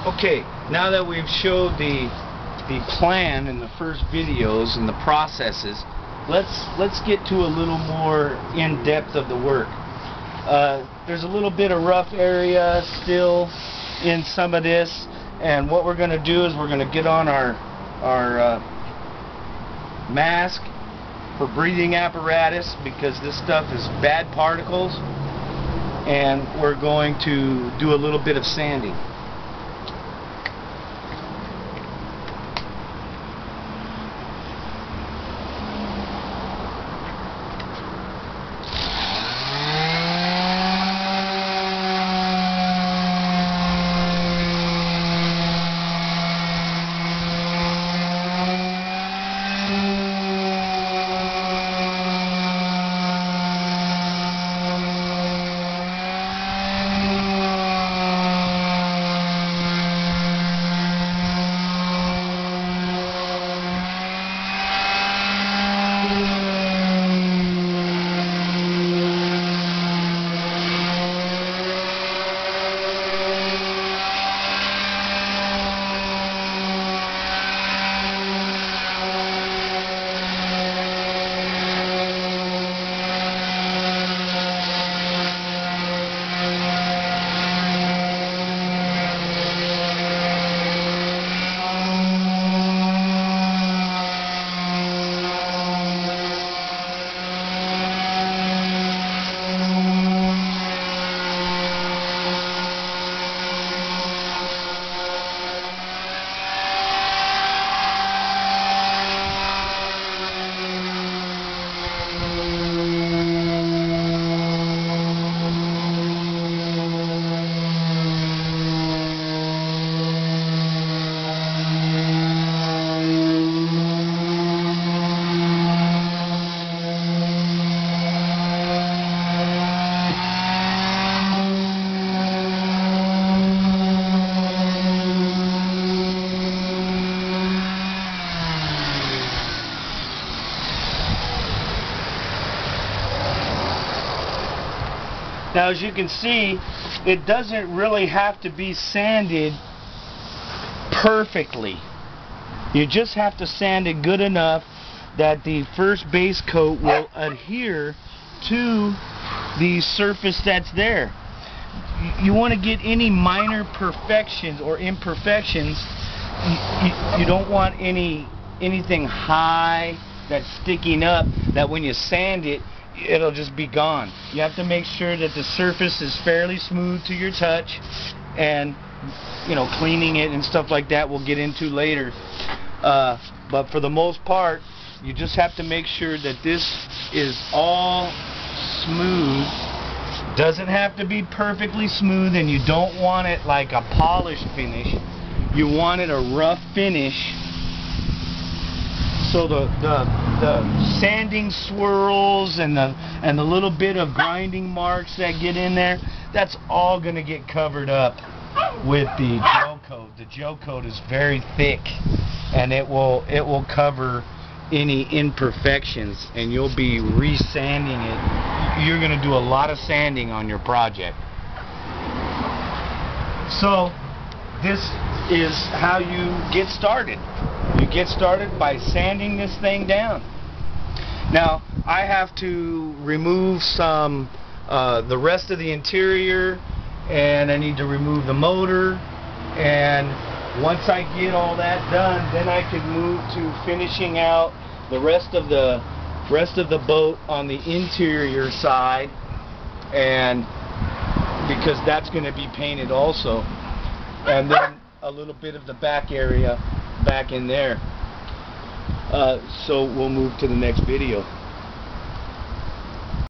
Okay, now that we've showed the plan in the first videos and the processes, let's get to a little more in depth of the work. There's a little bit of rough area still in some of this, and what we're going to do is we're going to get on our mask for breathing apparatus, because this stuff is bad particles, and we're going to do a little bit of sanding. Now, as you can see, it doesn't really have to be sanded perfectly. You just have to sand it good enough that the first base coat will adhere to the surface that's there. You want to get any minor perfections or imperfections. You don't want anything high that's sticking up, that when you sand it, it'll just be gone. You have to make sure that the surface is fairly smooth to your touch, and cleaning it and stuff like that we'll get into later. But for the most part, you just have to make sure that this is all smooth. Doesn't have to be perfectly smooth, and you don't want it like a polished finish. You want it a rough finish, so the sanding swirls and the little bit of grinding marks that get in there, that's all going to get covered up with the gel coat. The gel coat is very thick, and it will cover any imperfections, and you'll be resanding it. You're going to do a lot of sanding on your project. So this is how you get started. You get started by sanding this thing down. Now, I have to remove some the rest of the interior, and I need to remove the motor, and once I get all that done, then I can move to finishing out the rest of the boat on the interior side, and because that's going to be painted also, and then a little bit of the back area back in there. So we'll move to the next video.